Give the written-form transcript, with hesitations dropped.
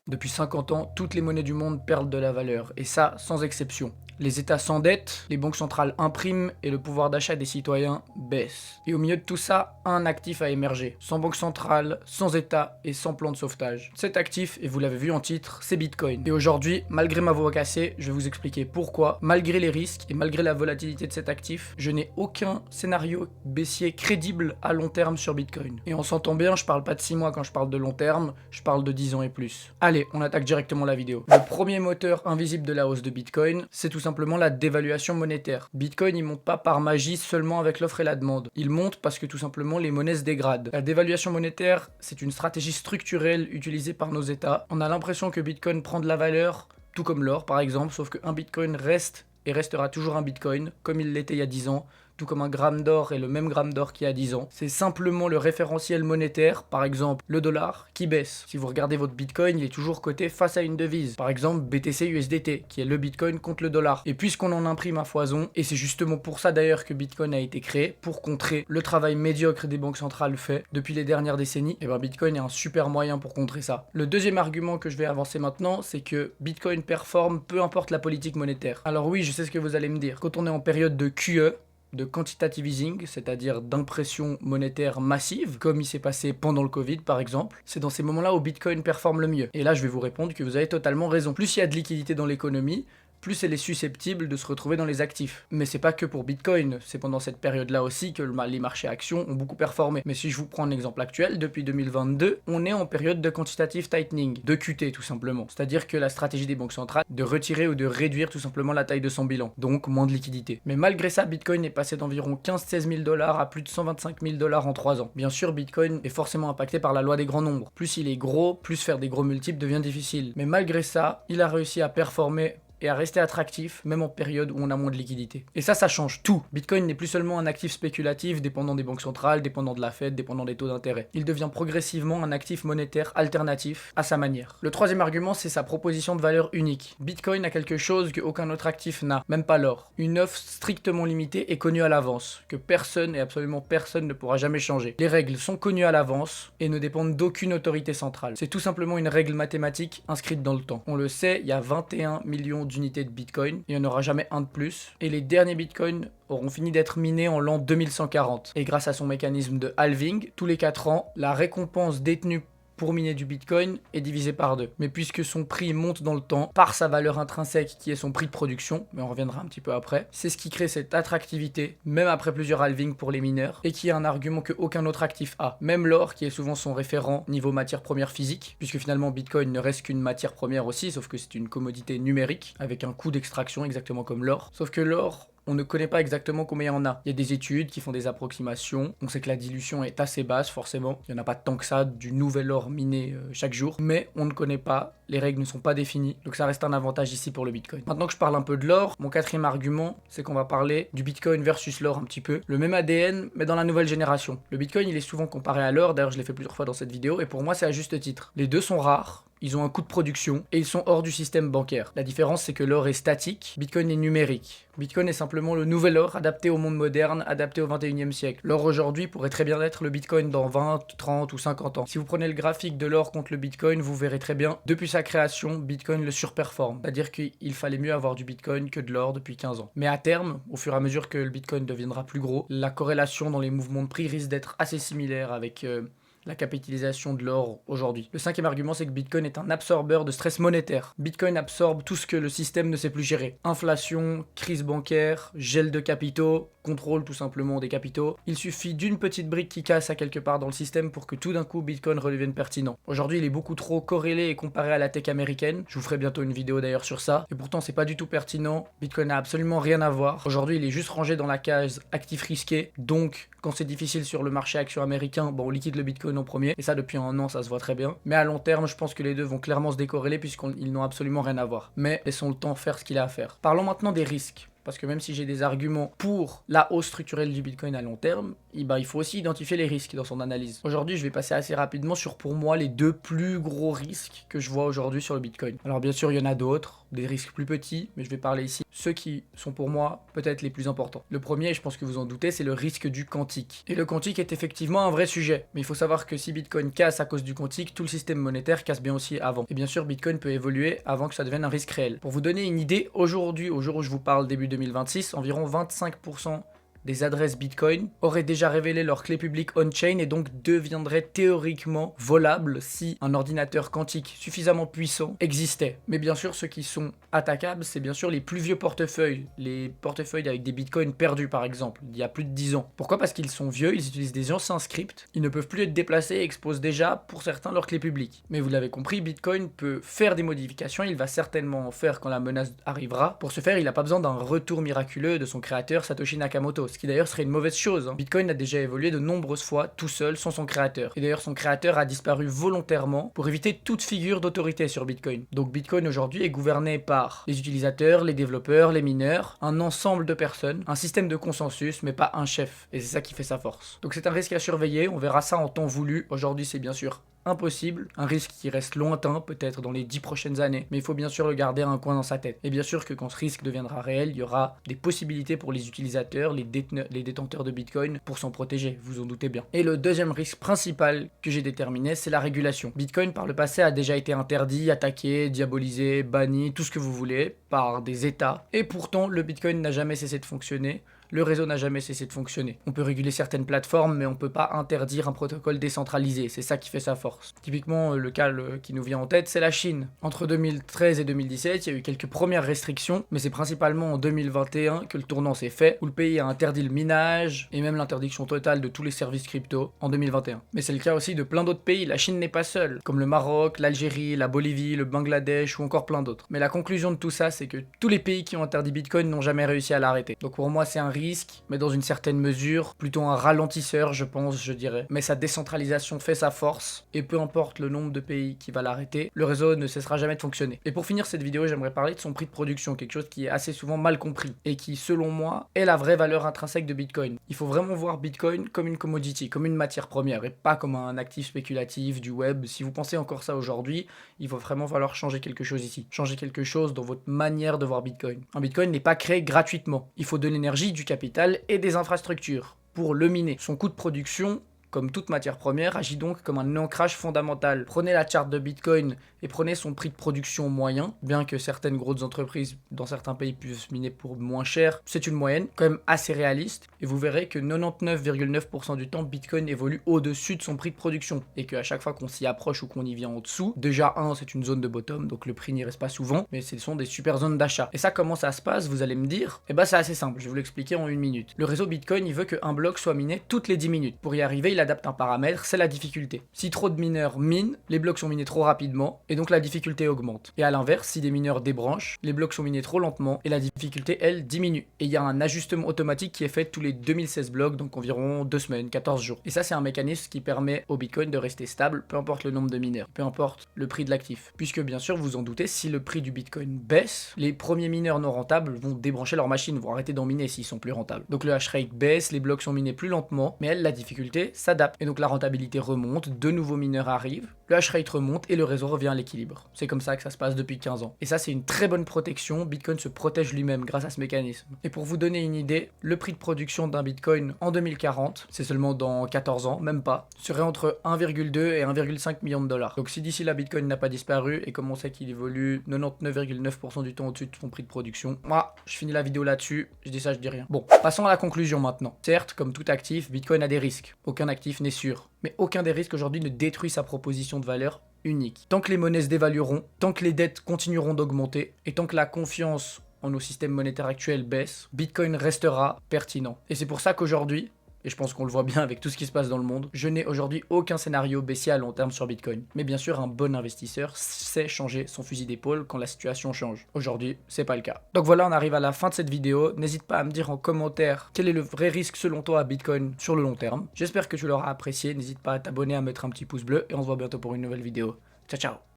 Depuis 50 ans, toutes les monnaies du monde perdent de la valeur, et ça sans exception. Les États s'endettent, les banques centrales impriment et le pouvoir d'achat des citoyens baisse. Et au milieu de tout ça, un actif a émergé. Sans banque centrale, sans État et sans plan de sauvetage. Cet actif, et vous l'avez vu en titre, c'est Bitcoin. Et aujourd'hui, malgré ma voix cassée, je vais vous expliquer pourquoi, malgré les risques et malgré la volatilité de cet actif, je n'ai aucun scénario baissier crédible à long terme sur Bitcoin. Et on s'entend bien, je parle pas de 6 mois quand je parle de long terme, je parle de 10 ans et plus. Allez, on attaque directement la vidéo. Le premier moteur invisible de la hausse de Bitcoin, c'est tout simplement la dévaluation monétaire. Bitcoin, il monte pas par magie seulement avec l'offre et la demande. Il monte parce que tout simplement les monnaies se dégradent. La dévaluation monétaire, c'est une stratégie structurelle utilisée par nos États. On a l'impression que Bitcoin prend de la valeur, tout comme l'or par exemple, sauf qu'un Bitcoin reste et restera toujours un Bitcoin, comme il l'était il y a 10 ans, tout comme un gramme d'or est le même gramme d'or qu'il y a 10 ans. C'est simplement le référentiel monétaire, par exemple le dollar, qui baisse. Si vous regardez votre Bitcoin, il est toujours coté face à une devise. Par exemple BTC USDT, qui est le Bitcoin contre le dollar. Et puisqu'on en imprime à foison, et c'est justement pour ça d'ailleurs que Bitcoin a été créé, pour contrer le travail médiocre des banques centrales fait depuis les dernières décennies, et bien Bitcoin est un super moyen pour contrer ça. Le deuxième argument que je vais avancer maintenant, c'est que Bitcoin performe peu importe la politique monétaire. Alors oui, je sais ce que vous allez me dire. Quand on est en période de QE, de quantitative easing, c'est-à-dire d'impression monétaire massive, comme il s'est passé pendant le Covid par exemple, c'est dans ces moments-là où Bitcoin performe le mieux. Et là, je vais vous répondre que vous avez totalement raison. Plus il y a de liquidité dans l'économie, plus elle est susceptible de se retrouver dans les actifs. Mais c'est pas que pour Bitcoin, c'est pendant cette période-là aussi que les marchés actions ont beaucoup performé. Mais si je vous prends un exemple actuel, depuis 2022, on est en période de quantitative tightening, de QT tout simplement. C'est-à-dire que la stratégie des banques centrales, de retirer ou de réduire tout simplement la taille de son bilan, donc moins de liquidité. Mais malgré ça, Bitcoin est passé d'environ 15-16 000 $ à plus de 125 000 $ en 3 ans. Bien sûr, Bitcoin est forcément impacté par la loi des grands nombres. Plus il est gros, plus faire des gros multiples devient difficile. Mais malgré ça, il a réussi à performer et à rester attractif, même en période où on a moins de liquidité. Et ça change tout. Bitcoin n'est plus seulement un actif spéculatif dépendant des banques centrales, dépendant de la Fed, dépendant des taux d'intérêt. Il devient progressivement un actif monétaire alternatif à sa manière. Le troisième argument, c'est sa proposition de valeur unique. Bitcoin a quelque chose qu'aucun autre actif n'a, même pas l'or. Une offre strictement limitée et connue à l'avance, que personne et absolument personne ne pourra jamais changer. Les règles sont connues à l'avance et ne dépendent d'aucune autorité centrale. C'est tout simplement une règle mathématique inscrite dans le temps. On le sait, il y a 21 millions d'unités de Bitcoin, il n'y en aura jamais un de plus, et les derniers Bitcoins auront fini d'être minés en l'an 2140. Et grâce à son mécanisme de halving, tous les 4 ans, la récompense détenue pour miner du Bitcoin est divisée par 2. Mais puisque son prix monte dans le temps, par sa valeur intrinsèque qui est son prix de production, mais on reviendra un petit peu après, c'est ce qui crée cette attractivité, même après plusieurs halvings pour les mineurs, et qui est un argument que aucun autre actif a. Même l'or, qui est souvent son référent niveau matière première physique, puisque finalement Bitcoin ne reste qu'une matière première aussi, sauf que c'est une commodité numérique, avec un coût d'extraction exactement comme l'or. Sauf que l'or, on ne connaît pas exactement combien il y en a. Il y a des études qui font des approximations. On sait que la dilution est assez basse, forcément. Il n'y en a pas tant que ça du nouvel or miné chaque jour. Mais on ne connaît pas. Les règles ne sont pas définies. Donc ça reste un avantage ici pour le Bitcoin. Maintenant que je parle un peu de l'or, mon quatrième argument, c'est qu'on va parler du Bitcoin versus l'or un petit peu. Le même ADN, mais dans la nouvelle génération. Le Bitcoin, il est souvent comparé à l'or. D'ailleurs, je l'ai fait plusieurs fois dans cette vidéo. Et pour moi, c'est à juste titre. Les deux sont rares. Ils ont un coût de production et ils sont hors du système bancaire. La différence, c'est que l'or est statique, Bitcoin est numérique. Bitcoin est simplement le nouvel or adapté au monde moderne, adapté au 21e siècle. L'or aujourd'hui pourrait très bien être le Bitcoin dans 20, 30 ou 50 ans. Si vous prenez le graphique de l'or contre le Bitcoin, vous verrez très bien, depuis sa création, Bitcoin le surperforme. C'est-à-dire qu'il fallait mieux avoir du Bitcoin que de l'or depuis 15 ans. Mais à terme, au fur et à mesure que le Bitcoin deviendra plus gros, la corrélation dans les mouvements de prix risque d'être assez similaire avec la capitalisation de l'or aujourd'hui. Le cinquième argument, c'est que Bitcoin est un absorbeur de stress monétaire. Bitcoin absorbe tout ce que le système ne sait plus gérer. Inflation, crise bancaire, gel de capitaux, contrôle tout simplement des capitaux. Il suffit d'une petite brique qui casse à quelque part dans le système pour que tout d'un coup Bitcoin redevienne pertinent. Aujourd'hui, il est beaucoup trop corrélé et comparé à la tech américaine. Je vous ferai bientôt une vidéo d'ailleurs sur ça. Et pourtant, c'est pas du tout pertinent. Bitcoin n'a absolument rien à voir. Aujourd'hui, il est juste rangé dans la case actif risqué. Donc, quand c'est difficile sur le marché action américain, bon, on liquide le Bitcoin en premier. Et ça, depuis un an, ça se voit très bien. Mais à long terme, je pense que les deux vont clairement se décorréler puisqu'ils n'ont absolument rien à voir. Mais laissons le temps faire ce qu'il a à faire. Parlons maintenant des risques. Parce que même si j'ai des arguments pour la hausse structurelle du Bitcoin à long terme, il faut aussi identifier les risques dans son analyse. Aujourd'hui, je vais passer assez rapidement sur, pour moi, les deux plus gros risques que je vois aujourd'hui sur le Bitcoin. Alors bien sûr, il y en a d'autres. des risques plus petits, mais je vais parler ici ceux qui sont pour moi peut-être les plus importants. Le premier, je pense que vous en doutez, c'est le risque du quantique. Et le quantique est effectivement un vrai sujet, mais il faut savoir que si Bitcoin casse à cause du quantique, tout le système monétaire casse bien aussi avant. Et bien sûr, Bitcoin peut évoluer avant que ça devienne un risque réel. Pour vous donner une idée, aujourd'hui, au jour où je vous parle, début 2026, environ 25% des adresses Bitcoin auraient déjà révélé leur clé publique on-chain et donc deviendraient théoriquement volables si un ordinateur quantique suffisamment puissant existait. Mais bien sûr, ceux qui sont attaquables, c'est bien sûr les plus vieux portefeuilles, les portefeuilles avec des Bitcoins perdus par exemple, il y a plus de 10 ans. Pourquoi? Parce qu'ils sont vieux, ils utilisent des anciens scripts, ils ne peuvent plus être déplacés et exposent déjà pour certains leur clé publique. Mais vous l'avez compris, Bitcoin peut faire des modifications, il va certainement en faire quand la menace arrivera. Pour ce faire, il n'a pas besoin d'un retour miraculeux de son créateur Satoshi Nakamoto. Ce qui d'ailleurs serait une mauvaise chose. Bitcoin a déjà évolué de nombreuses fois tout seul sans son créateur. Et d'ailleurs son créateur a disparu volontairement pour éviter toute figure d'autorité sur Bitcoin. Donc Bitcoin aujourd'hui est gouverné par les utilisateurs, les développeurs, les mineurs, un ensemble de personnes, un système de consensus mais pas un chef. Et c'est ça qui fait sa force. Donc c'est un risque à surveiller, on verra ça en temps voulu. Aujourd'hui c'est bien sûr impossible, un risque qui reste lointain, peut-être dans les 10 prochaines années, mais il faut bien sûr le garder à un coin dans sa tête. Et bien sûr que quand ce risque deviendra réel, il y aura des possibilités pour les utilisateurs, les détenteurs de Bitcoin, pour s'en protéger, vous en doutez bien. Et le deuxième risque principal que j'ai déterminé, c'est la régulation. Bitcoin par le passé a déjà été interdit, attaqué, diabolisé, banni, tout ce que vous voulez, par des États, et pourtant le Bitcoin n'a jamais cessé de fonctionner. Le réseau n'a jamais cessé de fonctionner. On peut réguler certaines plateformes, mais on peut pas interdire un protocole décentralisé. C'est ça qui fait sa force. Typiquement, le cas qui nous vient en tête, c'est la Chine. Entre 2013 et 2017, il y a eu quelques premières restrictions, mais c'est principalement en 2021 que le tournant s'est fait, où le pays a interdit le minage, et même l'interdiction totale de tous les services crypto en 2021. Mais c'est le cas aussi de plein d'autres pays. La Chine n'est pas seule, comme le Maroc, l'Algérie, la Bolivie, le Bangladesh ou encore plein d'autres. Mais la conclusion de tout ça, c'est que tous les pays qui ont interdit Bitcoin n'ont jamais réussi à l'arrêter. Donc pour moi, c'est un risque, mais dans une certaine mesure, plutôt un ralentisseur, je pense, je dirais. Mais sa décentralisation fait sa force, et peu importe le nombre de pays qui va l'arrêter, le réseau ne cessera jamais de fonctionner. Et pour finir cette vidéo, j'aimerais parler de son prix de production, quelque chose qui est assez souvent mal compris, et qui, selon moi, est la vraie valeur intrinsèque de Bitcoin. Il faut vraiment voir Bitcoin comme une commodity, comme une matière première, et pas comme un actif spéculatif du web. Si vous pensez encore ça aujourd'hui, il va vraiment falloir changer quelque chose ici. Changer quelque chose dans votre manière de voir Bitcoin. Un Bitcoin n'est pas créé gratuitement. Il faut de l'énergie, du capital et des infrastructures pour le miner. Son coût de production, comme toute matière première, agit donc comme un ancrage fondamental. Prenez la charte de Bitcoin et prenez son prix de production moyen, bien que certaines grosses entreprises dans certains pays puissent miner pour moins cher, c'est une moyenne quand même assez réaliste, et vous verrez que 99,9% du temps, Bitcoin évolue au-dessus de son prix de production, et qu'à chaque fois qu'on s'y approche ou qu'on y vient en dessous, déjà c'est une zone de bottom, donc le prix n'y reste pas souvent, mais ce sont des super zones d'achat. Et ça, comment ça se passe, vous allez me dire? Eh ben c'est assez simple, je vais vous l'expliquer en une minute. Le réseau Bitcoin, il veut qu'un bloc soit miné toutes les 10 minutes. Pour y arriver, il adapte un paramètre, c'est la difficulté. Si trop de mineurs minent, les blocs sont minés trop rapidement, et donc la difficulté augmente. Et à l'inverse, si des mineurs débranchent, les blocs sont minés trop lentement, et la difficulté, elle, diminue. Et il y a un ajustement automatique qui est fait tous les 2016 blocs, donc environ 2 semaines, 14 jours. Et ça, c'est un mécanisme qui permet au Bitcoin de rester stable, peu importe le nombre de mineurs, peu importe le prix de l'actif. Puisque bien sûr, vous en doutez, si le prix du Bitcoin baisse, les premiers mineurs non rentables vont débrancher leur machine, vont arrêter d'en miner s'ils sont plus rentables. Donc le hash rate baisse, les blocs sont minés plus lentement, mais elle, la difficulté s'adapte. Et donc la rentabilité remonte, de nouveaux mineurs arrivent, le hash rate remonte et le réseau revient à l'équilibre. C'est comme ça que ça se passe depuis 15 ans. Et ça, c'est une très bonne protection. Bitcoin se protège lui-même grâce à ce mécanisme. Et pour vous donner une idée, le prix de production d'un Bitcoin en 2040, c'est seulement dans 14 ans, même pas, serait entre 1,2 et 1,5 million de dollars. Donc si d'ici là Bitcoin n'a pas disparu, et comme on sait qu'il évolue 99,9% du temps au-dessus de son prix de production, moi, je finis la vidéo là-dessus, je dis ça, je dis rien. Bon, passons à la conclusion maintenant. Certes, comme tout actif, Bitcoin a des risques. Aucun actif n'est sûr. Mais aucun des risques aujourd'hui ne détruit sa proposition de valeur unique. Tant que les monnaies se dévalueront, tant que les dettes continueront d'augmenter, et tant que la confiance en nos systèmes monétaires actuels baisse, Bitcoin restera pertinent. Et c'est pour ça qu'aujourd'hui, et je pense qu'on le voit bien avec tout ce qui se passe dans le monde, je n'ai aujourd'hui aucun scénario baissier à long terme sur Bitcoin. Mais bien sûr, un bon investisseur sait changer son fusil d'épaule quand la situation change. Aujourd'hui, c'est pas le cas. Donc voilà, on arrive à la fin de cette vidéo. N'hésite pas à me dire en commentaire quel est le vrai risque selon toi à Bitcoin sur le long terme. J'espère que tu l'auras apprécié. N'hésite pas à t'abonner, à mettre un petit pouce bleu, et on se voit bientôt pour une nouvelle vidéo. Ciao, ciao!